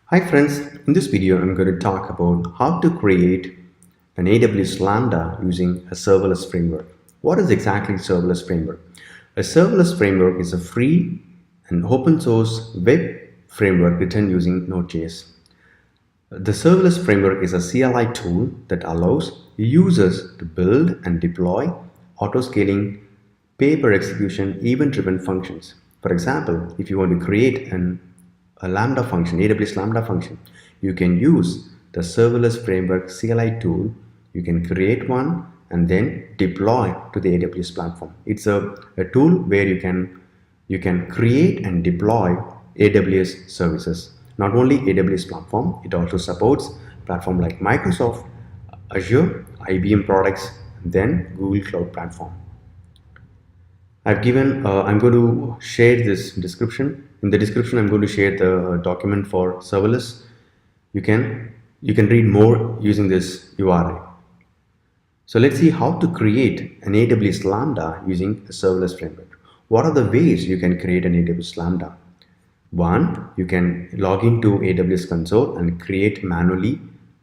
Hi friends, in this video I'm going to talk about how to create an AWS Lambda using a serverless framework. What is exactly serverless framework? A serverless framework is a free and open source web framework written using Node.js. The serverless framework is a CLI tool that allows users to build and deploy auto-scaling, pay-per-execution, event-driven functions. For example, if you want to create a Lambda function, AWS Lambda function, you can use the serverless framework CLI tool. You can create one and then deploy to the AWS platform. It's a tool where you can create and deploy AWS services. Not only AWS platform, it also supports platform like Microsoft, Azure, IBM products, and then Google Cloud Platform. I'm going to share this description. In the description, I'm going to share the document for serverless. You can read more using this URL. So let's see how to create an AWS Lambda using a serverless framework. What are the ways you can create an AWS Lambda? One, you can log into AWS console and create manually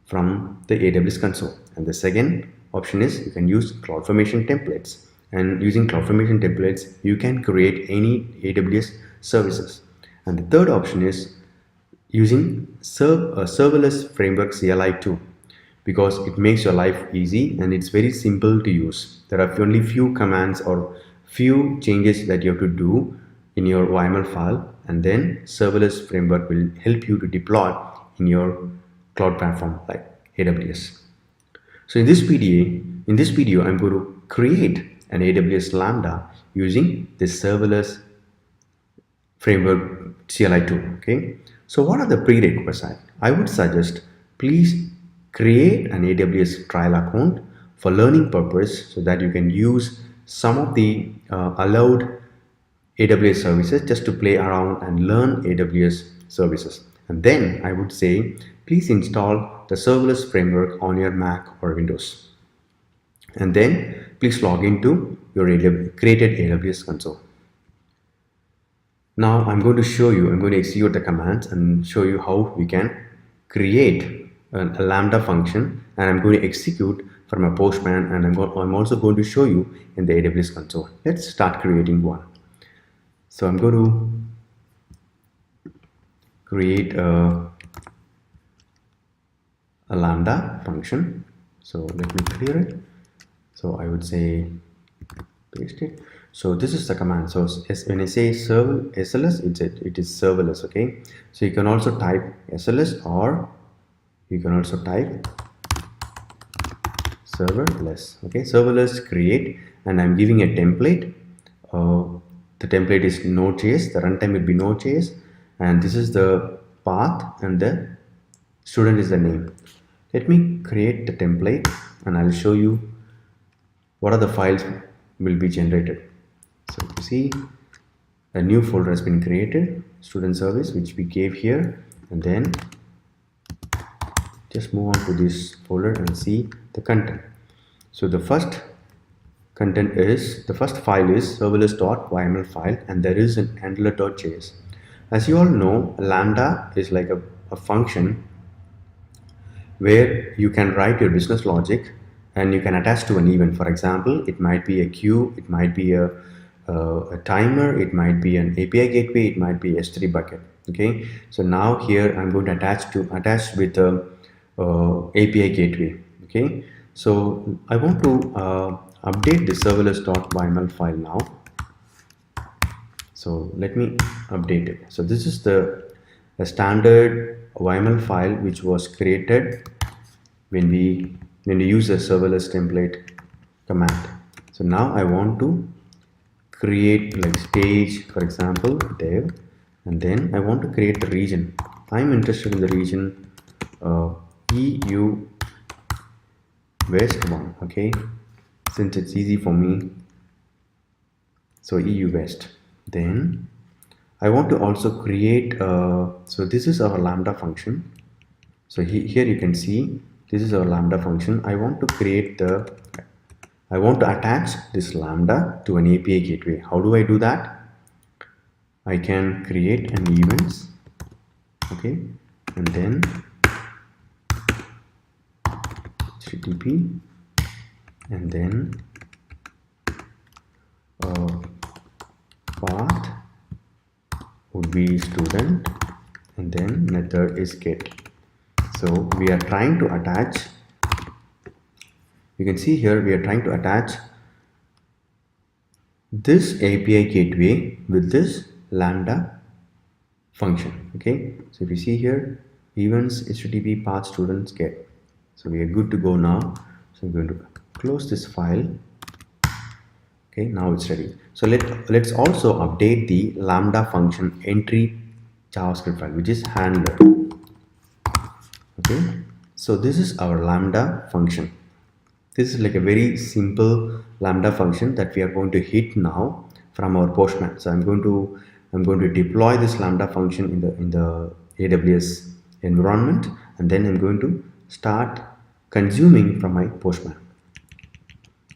from the AWS console. And the second option is you can use Cloudformation templates. And using Cloudformation templates, you can create any AWS services. And the third option is using a serverless framework CLI tool, because it makes your life easy and it's very simple to use. There are only few commands or few changes that you have to do in your YAML file, and then serverless framework will help you to deploy in your cloud platform like AWS. So in this video, I'm going to create an AWS Lambda using this serverless framework CLI tool. Okay. So what are the prerequisites? I would suggest please create an AWS trial account for learning purpose so that you can use some of the allowed AWS services just to play around and learn AWS services. And then I would say please install the serverless framework on your Mac or Windows. And then please log into your created AWS console. Now I'm going to execute the commands and show you how we can create a Lambda function, and I'm going to execute from a Postman, and I'm also going to show you in the AWS console. Let's start creating one. So I'm going to create a Lambda function. So let me clear it. So I would say paste it. So this is the command. So when I say SLS, it is serverless. Okay. So you can also type SLS, or you can also type serverless. Okay. Serverless create, and I'm giving a template. The template is Node.js. The runtime will be Node.js, and this is the path, and the student is the name. Let me create the template, and I'll show you what are the files will be generated. So you see a new folder has been created, student service, which we gave here, and then just move on to this folder and see the content. So the first file is serverless.yml file, and there is an handler.js. As you all know, Lambda is like a function where you can write your business logic and you can attach to an event. For example, it might be a queue, it might be a timer, it might be an API gateway, it might be S3 bucket. Okay, so now here I'm going to attach with the API gateway. Okay, so I want to update the serverless.yml file now. So let me update it. So this is the standard YAML file which was created when we use a serverless template command. So now I want to create like stage, for example, dev, and then I want to create the region. I'm interested in the region EU West 1. Okay, since it's easy for me, so EU West. Then I want to also create so this is our Lambda function. So here you can see this is our Lambda function. I want to attach this Lambda to an API gateway. How do I do that? I can create an events. Okay, and then HTTP, and then path would be student, and then method is get. So we are trying to attach, you can see here we are trying to attach this API gateway with this Lambda function. Okay, so if you see here, events HTTP path students get. So we are good to go now. So I'm going to close this file. Okay, now it's ready. So let's also update the Lambda function entry JavaScript file, which is handler. Okay, so this is our Lambda function. This is like a very simple Lambda function that we are going to hit now from our Postman. So I'm going to deploy this Lambda function in the AWS environment, and then I'm going to start consuming from my Postman.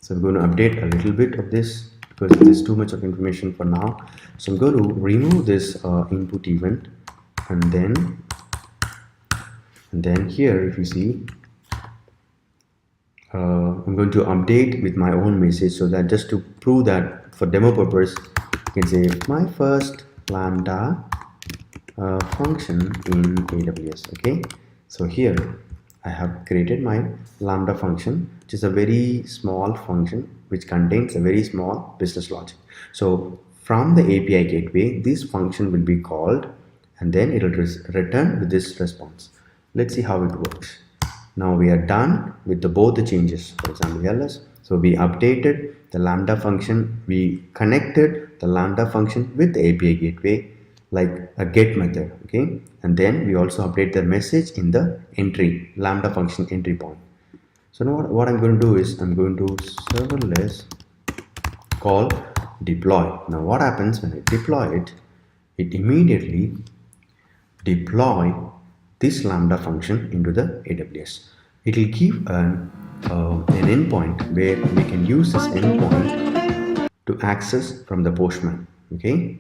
So I'm going to update a little bit of this because it is too much of information for now. So I'm going to remove this input event, and then here if you see, I'm going to update with my own message, so that just to prove that for demo purpose, you can say my first Lambda function in AWS. Okay, so here I have created my Lambda function, which is a very small function which contains a very small business logic. So from the API gateway, this function will be called, and then it will return with this response. Let's see how it works. Now we are done with both the changes. For example, ls. So we updated the Lambda function. We connected the Lambda function with the API gateway like a get method. Okay, and then we also update the message in the entry Lambda function entry point. So now what I'm going to do is I'm going to serverless call deploy. Now what happens when I deploy it? It immediately deploy this Lambda function into the AWS. It will give an endpoint where we can use this endpoint to access from the Postman. Okay,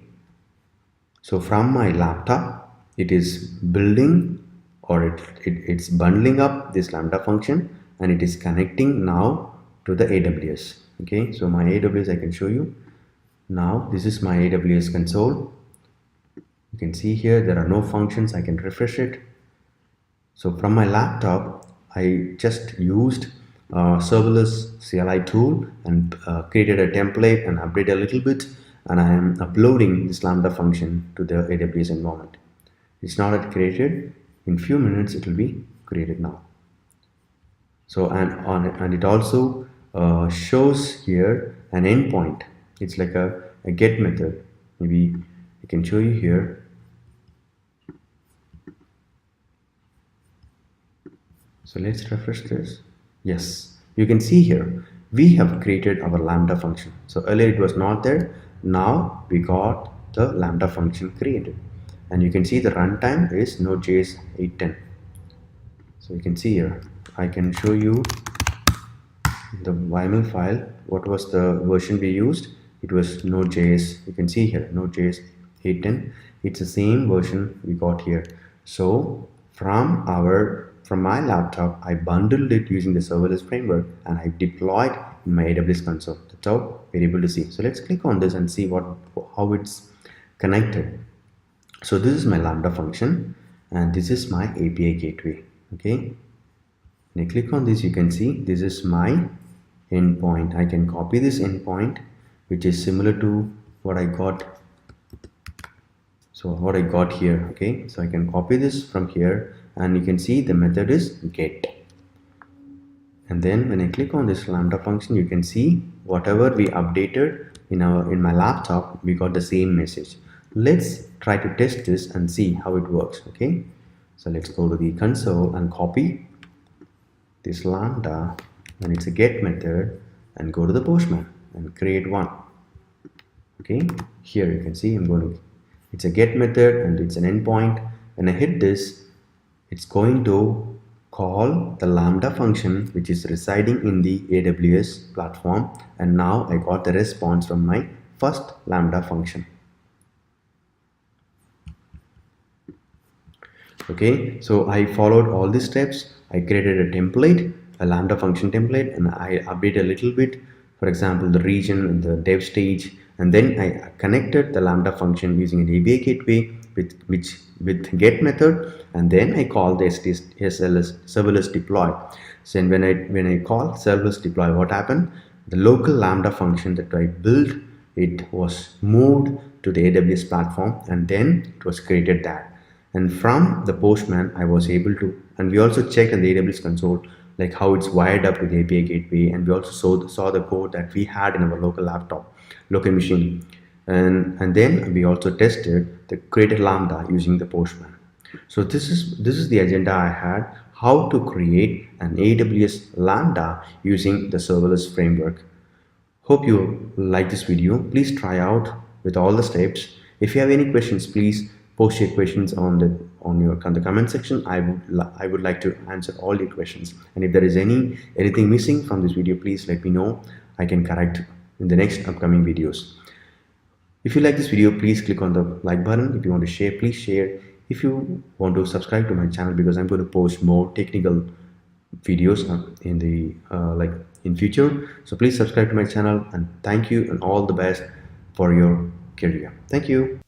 so from my laptop, it is building, or it's bundling up this Lambda function, and it is connecting now to the AWS. Okay, so my AWS I can show you. Now this is my AWS console. You can see here there are no functions. I can refresh it. So from my laptop, I just used serverless CLI tool and created a template and updated a little bit, and I am uploading this Lambda function to the AWS environment. It's not yet created. In few minutes it will be created now. So and it also shows here an endpoint. It's like a get method. Maybe I can show you here. So let's refresh this. Yes, you can see here we have created our Lambda function. So earlier it was not there. Now we got the Lambda function created, and you can see the runtime is Node.js 8.10. So you can see here, I can show you the YAML file. What was the version we used? It was Node.js. You can see here Node.js 8.10. It's the same version we got here. So from my laptop, I bundled it using the serverless framework, and I deployed in my AWS console. That's how we're able to see. So let's click on this and see how it's connected. So this is my Lambda function, and this is my API gateway. Okay, when I click on this, you can see this is my endpoint. I can copy this endpoint, which is similar to what I got. So what I got here. Okay, so I can copy this from here, and you can see the method is get. And then when I click on this Lambda function, you can see whatever we updated in my laptop, we got the same message. Let's try to test this and see how it works. Okay, so let's go to the console and copy this Lambda, and it's a get method, and go to the Postman and create one. Okay, here you can see it's a get method and it's an endpoint. When I hit this, it's going to call the Lambda function, which is residing in the AWS platform, and now I got the response from my first Lambda function. Okay, so I followed all these steps. I created a template, a Lambda function template, and I updated a little bit. For example, the region, the dev stage, and then I connected the Lambda function using an API gateway with get method, and then I called the serverless deploy. So when I call serverless deploy, what happened? The local Lambda function that I built, it was moved to the AWS platform, and then it was created there. And from the Postman, I was able to, and we also checked in the AWS console, like how it's wired up to the API gateway. And we also saw the code that we had in our local laptop, local machine. And then we also tested the created Lambda using the Postman. So this is the agenda I had, how to create an AWS Lambda using the serverless framework. Hope you like this video. Please try out with all the steps. If you have any questions, please post your questions on the comment section. I would like to answer all your questions. And if there is anything missing from this video, please let me know. I can correct in the next upcoming videos. If you like this video, please click on the like button. If you want to share, please share. If you want to subscribe to my channel, because I'm going to post more technical videos in future. So please subscribe to my channel, and thank you and all the best for your career. Thank you.